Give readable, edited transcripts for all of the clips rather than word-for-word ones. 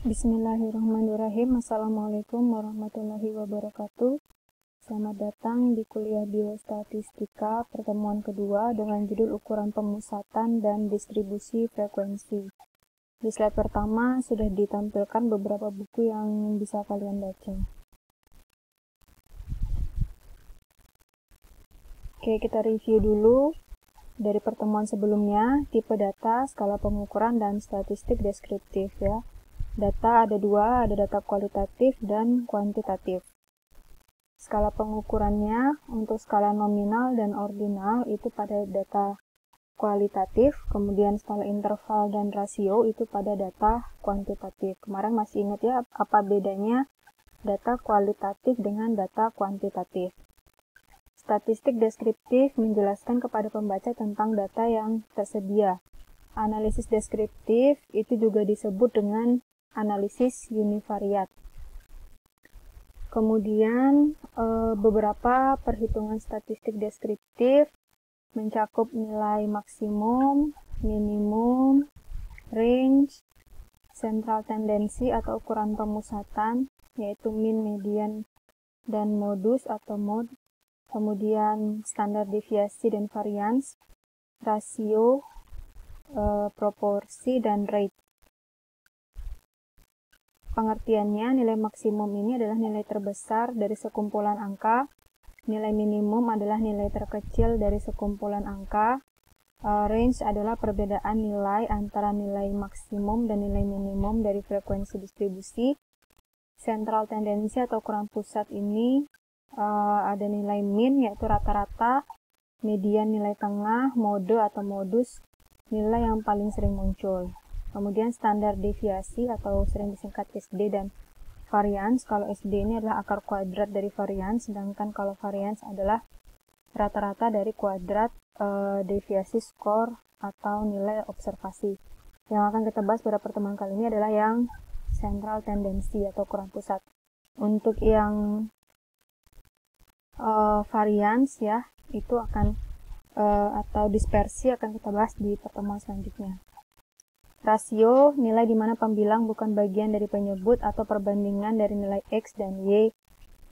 Bismillahirrahmanirrahim. Assalamualaikum warahmatullahi wabarakatuh. Selamat datang di kuliah biostatistika pertemuan kedua dengan judul ukuran pemusatan dan distribusi frekuensi. Di slide pertama sudah ditampilkan beberapa buku yang bisa kalian baca. Oke, kita review dulu dari pertemuan sebelumnya, tipe data, skala pengukuran, dan statistik deskriptif ya. Data ada dua, ada data kualitatif dan kuantitatif. Skala pengukurannya untuk skala nominal dan ordinal itu pada data kualitatif, kemudian skala interval dan rasio itu pada data kuantitatif. Kemarin masih ingat ya apa bedanya data kualitatif dengan data kuantitatif. Statistik deskriptif menjelaskan kepada pembaca tentang data yang tersedia. Analisis deskriptif itu juga disebut dengan analisis univariat. Kemudian beberapa perhitungan statistik deskriptif mencakup nilai maksimum, minimum, range, central tendency atau ukuran pemusatan, yaitu mean, median, dan modus atau mode. Kemudian standar deviasi dan varians, rasio, proporsi, dan rate. Pengertiannya, nilai maksimum ini adalah nilai terbesar dari sekumpulan angka, nilai minimum adalah nilai terkecil dari sekumpulan angka, range adalah perbedaan nilai antara nilai maksimum dan nilai minimum dari frekuensi distribusi, central tendency atau ukuran pusat ini ada nilai mean yaitu rata-rata, median nilai tengah, mode atau modus nilai yang paling sering muncul. Kemudian standar deviasi atau sering disingkat SD dan varians. Kalau SD ini adalah akar kuadrat dari varians, sedangkan kalau varians adalah rata-rata dari kuadrat deviasi skor atau nilai observasi. Yang akan kita bahas pada pertemuan kali ini adalah yang central tendency atau ukuran pusat. Untuk yang varians ya, itu akan atau dispersi akan kita bahas di pertemuan selanjutnya. Rasio, nilai di mana pembilang bukan bagian dari penyebut atau perbandingan dari nilai X dan Y.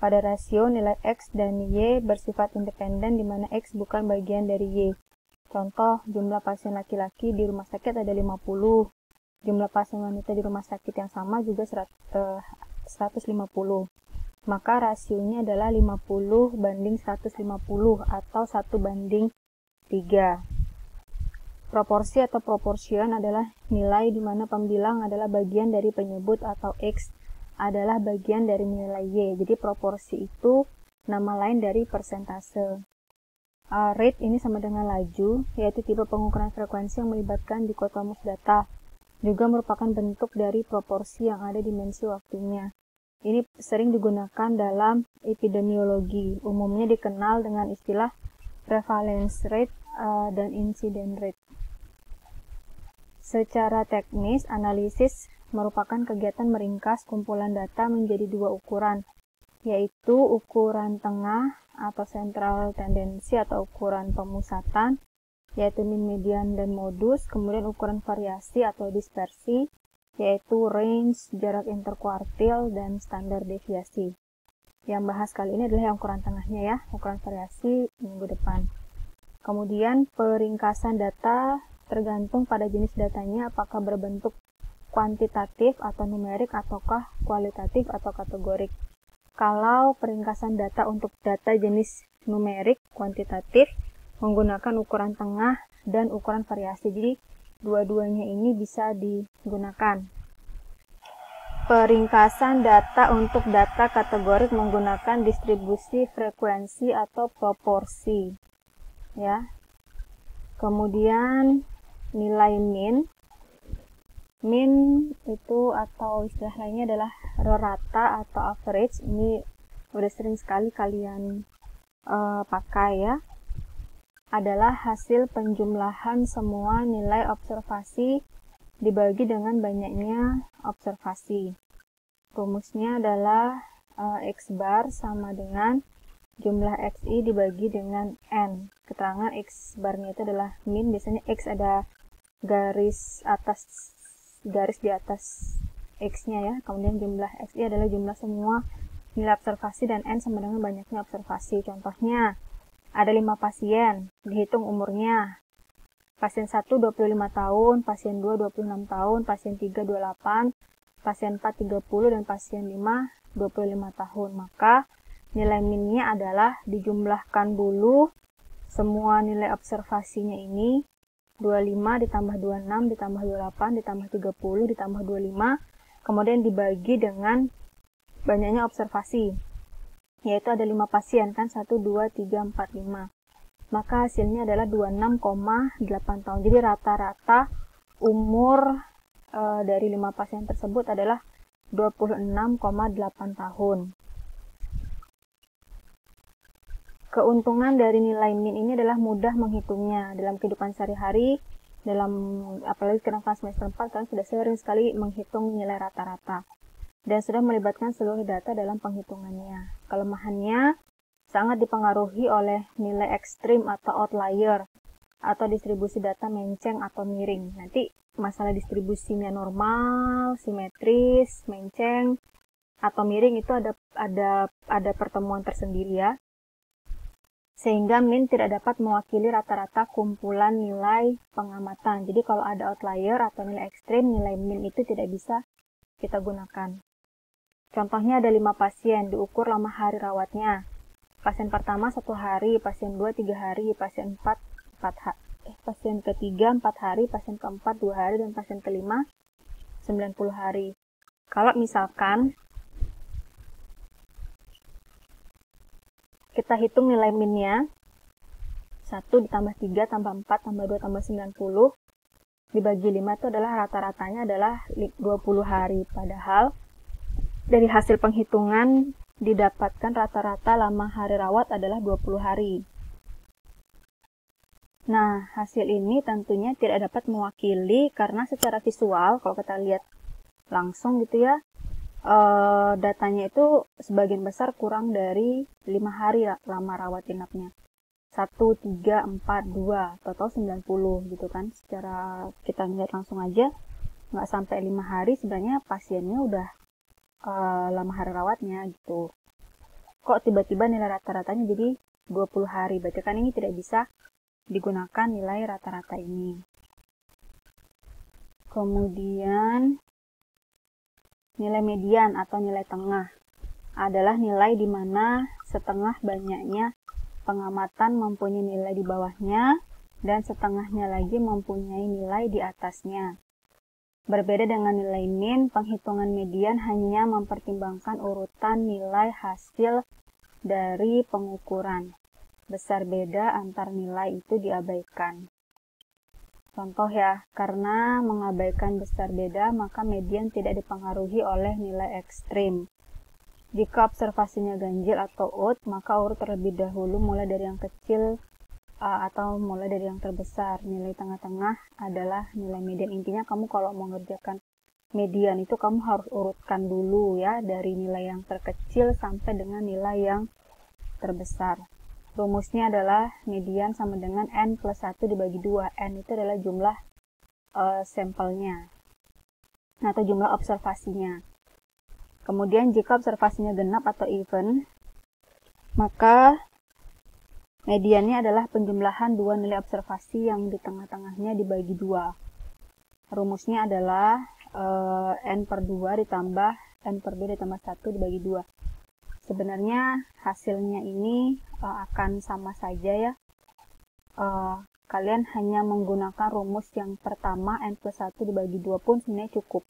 Pada rasio, nilai X dan Y bersifat independen di mana X bukan bagian dari Y. Contoh, jumlah pasien laki-laki di rumah sakit ada 50. Jumlah pasien wanita di rumah sakit yang sama juga 150. Maka rasionya adalah 50/150 atau 1/3. Proporsi atau proportion adalah nilai di mana pembilang adalah bagian dari penyebut atau X adalah bagian dari nilai Y. Jadi proporsi itu nama lain dari persentase. Rate ini sama dengan laju, yaitu tipe pengukuran frekuensi yang melibatkan dikotomus data. Juga merupakan bentuk dari proporsi yang ada dimensi waktunya. Ini sering digunakan dalam epidemiologi. Umumnya dikenal dengan istilah prevalence rate dan incidence rate. Secara teknis, analisis merupakan kegiatan meringkas kumpulan data menjadi dua ukuran, yaitu ukuran tengah atau central tendency atau ukuran pemusatan, yaitu mean, median, dan modus, kemudian ukuran variasi atau dispersi, yaitu range, jarak interkuartil, dan standar deviasi. Yang bahas kali ini adalah yang ukuran tengahnya ya, ukuran variasi minggu depan. Kemudian peringkasan data tergantung pada jenis datanya apakah berbentuk kuantitatif atau numerik ataukah kualitatif atau kategorik. Kalau peringkasan data untuk data jenis numerik kuantitatif menggunakan ukuran tengah dan ukuran variasi. Jadi dua-duanya ini bisa digunakan. Peringkasan data untuk data kategorik menggunakan distribusi frekuensi atau proporsi. Ya. Kemudian nilai mean. Mean itu atau istilah lainnya adalah rata atau average. Ini udah sering sekali kalian pakai ya. Adalah hasil penjumlahan semua nilai observasi dibagi dengan banyaknya observasi. Rumusnya adalah X bar sama dengan jumlah XI dibagi dengan N. Keterangan X barnya itu adalah mean. Biasanya X ada garis di atas X-nya ya. Kemudian jumlah XI adalah jumlah semua nilai observasi dan N sama dengan banyaknya observasi. Contohnya, ada 5 pasien, dihitung umurnya. Pasien 1 25 tahun, pasien 2 26 tahun, pasien 3 28, pasien 4 30, dan pasien 5 25 tahun. Maka nilai minnya adalah dijumlahkan dulu semua nilai observasinya ini, 25 ditambah 26 ditambah 28 ditambah 30 ditambah 25, kemudian dibagi dengan banyaknya observasi, yaitu ada 5 pasien kan, 1, 2, 3, 4, 5. Maka hasilnya adalah 26,8 tahun. Jadi rata-rata umur dari 5 pasien tersebut adalah 26,8 tahun. Keuntungan dari nilai min ini adalah mudah menghitungnya. Dalam kehidupan sehari-hari, apalagi sekarang kelas semester 4, kalian sudah sering sekali menghitung nilai rata-rata dan sudah melibatkan seluruh data dalam penghitungannya. Kelemahannya sangat dipengaruhi oleh nilai ekstrim atau outlier atau distribusi data menceng atau miring. Nanti masalah distribusinya normal, simetris, menceng, atau miring itu ada pertemuan tersendiri ya. Sehingga min tidak dapat mewakili rata-rata kumpulan nilai pengamatan. Jadi kalau ada outlier atau nilai ekstrim, nilai min itu tidak bisa kita gunakan. Contohnya ada 5 pasien, diukur lama hari rawatnya. Pasien pertama 1 hari, pasien 2 3 hari, pasien ketiga 4 hari, pasien keempat 2 hari, dan pasien kelima 90 hari. Kalau misalkan kita hitung nilai minnya, 1 ditambah 3 tambah 4 tambah 2 tambah 90 dibagi 5 itu adalah rata-ratanya adalah 20 hari. Padahal dari hasil penghitungan didapatkan rata-rata lama hari rawat adalah 20 hari. Nah, hasil ini tentunya tidak dapat mewakili karena secara visual, kalau kita lihat langsung gitu ya, datanya itu sebagian besar kurang dari 5 hari lama rawat inapnya. 1, 3, 4, 2, total 90 gitu kan. Secara kita lihat langsung aja, nggak sampai 5 hari sebenarnya pasiennya udah lama hari rawatnya gitu. Kok tiba-tiba nilai rata-ratanya jadi 20 hari, berarti kan ini tidak bisa digunakan nilai rata-rata ini. Kemudian nilai median atau nilai tengah adalah nilai di mana setengah banyaknya pengamatan mempunyai nilai di bawahnya dan setengahnya lagi mempunyai nilai di atasnya. Berbeda dengan nilai min, penghitungan median hanya mempertimbangkan urutan nilai hasil dari pengukuran. Besar beda antar nilai itu diabaikan. Contoh ya, karena mengabaikan besar beda, maka median tidak dipengaruhi oleh nilai ekstrim. Jika observasinya ganjil atau odd, maka urut terlebih dahulu mulai dari yang kecil atau mulai dari yang terbesar. Nilai tengah-tengah adalah nilai median. Intinya kamu kalau mau mengerjakan median itu kamu harus urutkan dulu ya, dari nilai yang terkecil sampai dengan nilai yang terbesar. Rumusnya adalah median sama dengan N plus 1 dibagi 2. N itu adalah jumlah sampelnya atau jumlah observasinya. Kemudian jika observasinya genap atau even, maka mediannya adalah penjumlahan dua nilai observasi yang di tengah-tengahnya dibagi 2. Rumusnya adalah N per 2 ditambah N per 2 ditambah 1 dibagi 2. Sebenarnya hasilnya ini akan sama saja ya. Kalian hanya menggunakan rumus yang pertama N plus 1 dibagi 2 pun sebenarnya cukup.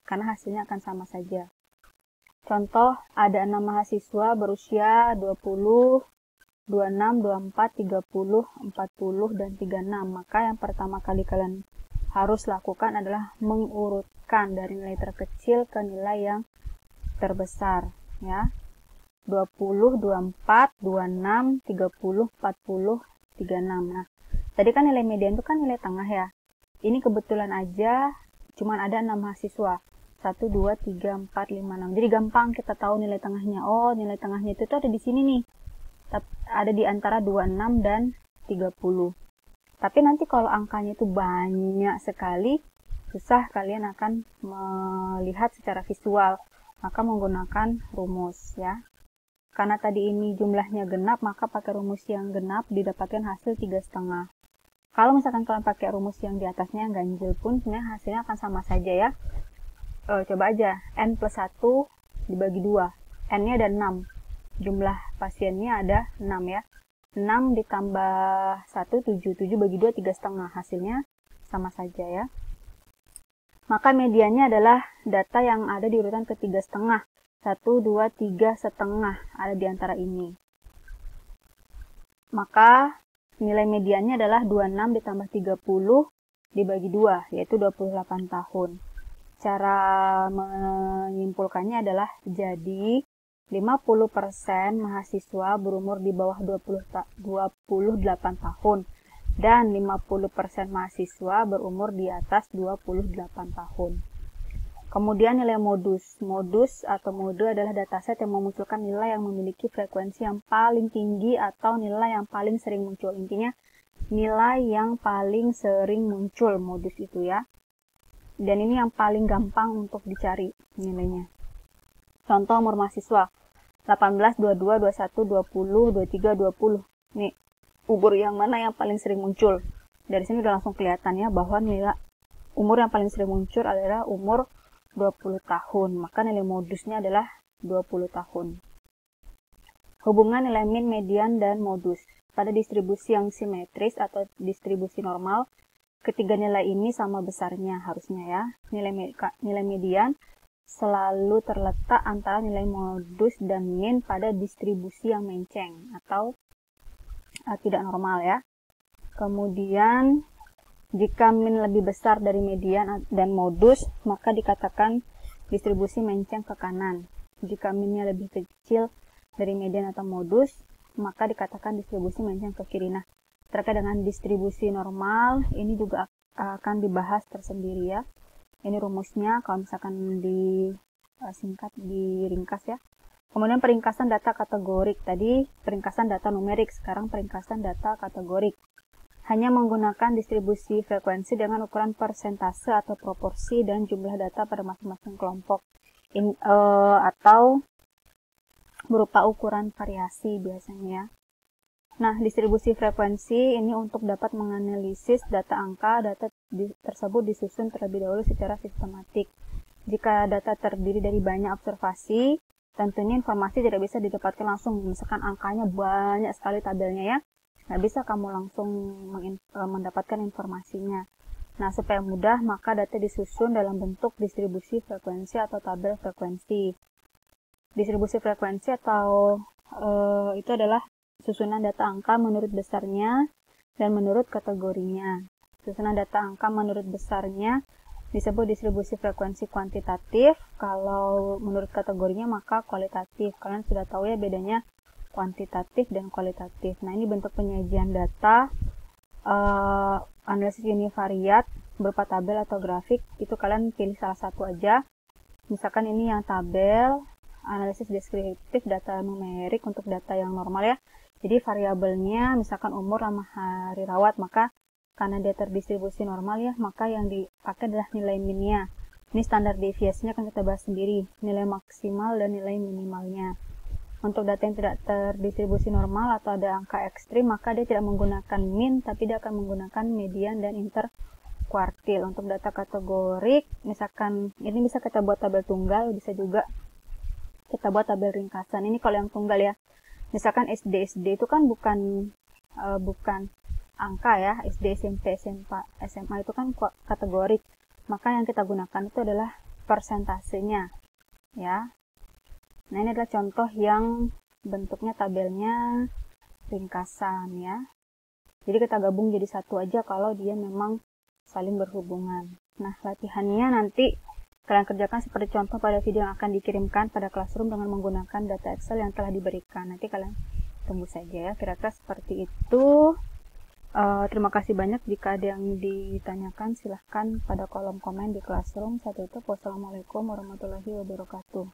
Karena hasilnya akan sama saja. Contoh, ada 6 mahasiswa berusia 20, 26, 24, 30, 40, dan 36. Maka yang pertama kali kalian harus lakukan adalah mengurutkan dari nilai terkecil ke nilai yang terbesar. Ya, 20, 24, 26, 30, 40, 36. Nah, tadi kan nilai median itu kan nilai tengah ya. Ini kebetulan aja cuman ada 6 mahasiswa. 1, 2, 3, 4, 5, 6. Jadi gampang kita tahu nilai tengahnya. Oh, nilai tengahnya itu ada di sini nih. Ada di antara 26 dan 30. Tapi nanti kalau angkanya itu banyak sekali, susah kalian akan melihat secara visual, maka menggunakan rumus ya. Karena tadi ini jumlahnya genap, maka pakai rumus yang genap didapatkan hasil 3,5. Kalau misalkan kalian pakai rumus yang di atasnya yang ganjil pun, sebenarnya hasilnya akan sama saja ya. Coba aja, n plus 1 dibagi 2. N-nya ada 6. Jumlah pasiennya ada 6 ya. 6 ditambah 1, 7. 7 bagi 2, 3,5. Hasilnya sama saja ya. Maka mediannya adalah data yang ada di urutan ke 3,5. 1, 2, 3,5 ada di antara ini. Maka nilai mediannya adalah 26 ditambah 30 dibagi 2, yaitu 28 tahun. Cara menyimpulkannya adalah jadi 50% mahasiswa berumur di bawah 28 tahun dan 50% mahasiswa berumur di atas 28 tahun. Kemudian nilai modus. Modus atau mode adalah dataset yang memunculkan nilai yang memiliki frekuensi yang paling tinggi atau nilai yang paling sering muncul. Intinya nilai yang paling sering muncul modus itu ya. Dan ini yang paling gampang untuk dicari nilainya. Contoh umur mahasiswa 18, 22, 21, 20, 23, 20. Nih, umur yang mana yang paling sering muncul? Dari sini udah langsung kelihatan ya bahwa nilai umur yang paling sering muncul adalah umur 20 tahun. Maka nilai modusnya adalah 20 tahun. Hubungan nilai min, median, dan modus. Pada distribusi yang simetris atau distribusi normal, ketiga nilai ini sama besarnya harusnya ya. Nilai median selalu terletak antara nilai modus dan min pada distribusi yang menceng atau tidak normal ya. Kemudian jika min lebih besar dari median dan modus, maka dikatakan distribusi menceng ke kanan. Jika minnya lebih kecil dari median atau modus, maka dikatakan distribusi menceng ke kiri. Nah, terkait dengan distribusi normal, ini juga akan dibahas tersendiri ya. Ini rumusnya, kalau misalkan disingkat, diringkas ya. Kemudian peringkasan data kategorik. Tadi peringkasan data numerik, sekarang peringkasan data kategorik. Hanya menggunakan distribusi frekuensi dengan ukuran persentase atau proporsi dan jumlah data pada masing-masing kelompok. Atau berupa ukuran variasi biasanya. Nah, distribusi frekuensi ini untuk dapat menganalisis data angka, data tersebut disusun terlebih dahulu secara sistematik. Jika data terdiri dari banyak observasi, tentunya informasi tidak bisa didapatkan langsung. Misalkan angkanya banyak sekali tabelnya ya, nggak bisa kamu langsung mendapatkan informasinya. Nah, supaya mudah, maka data disusun dalam bentuk distribusi frekuensi atau tabel frekuensi. Distribusi frekuensi atau itu adalah susunan data angka menurut besarnya dan menurut kategorinya. Susunan data angka menurut besarnya disebut distribusi frekuensi kuantitatif. Kalau menurut kategorinya maka kualitatif. Kalian sudah tahu ya bedanya kuantitatif dan kualitatif. Nah, ini bentuk penyajian data analisis univariat berupa tabel atau grafik. Itu kalian pilih salah satu aja. Misalkan ini yang tabel, analisis deskriptif data numerik untuk data yang normal ya. Jadi variabelnya misalkan umur sama hari rawat, maka karena dia terdistribusi normal ya, maka yang dipakai adalah nilai minnya. Ini standar deviasinya akan kita bahas sendiri, nilai maksimal dan nilai minimalnya. Untuk data yang tidak terdistribusi normal atau ada angka ekstrim, maka dia tidak menggunakan min, tapi dia akan menggunakan median dan interkuartil. Untuk data kategorik, misalkan ini bisa kita buat tabel tunggal, bisa juga kita buat tabel ringkasan. Ini kalau yang tunggal ya. Misalkan SD itu kan bukan angka ya. SD, SMP, SMA itu kan kategorik. Maka yang kita gunakan itu adalah persentasenya ya. Nah, ini adalah contoh yang bentuknya tabelnya ringkasan ya. Jadi kita gabung jadi satu aja kalau dia memang saling berhubungan. Nah, latihannya nanti kalian kerjakan seperti contoh pada video yang akan dikirimkan pada Classroom dengan menggunakan data Excel yang telah diberikan. Nanti kalian tunggu saja ya, kira-kira seperti itu. Terima kasih banyak. Jika ada yang ditanyakan, silahkan pada kolom komen di Classroom. Saya tutup. Wassalamualaikum warahmatullahi wabarakatuh.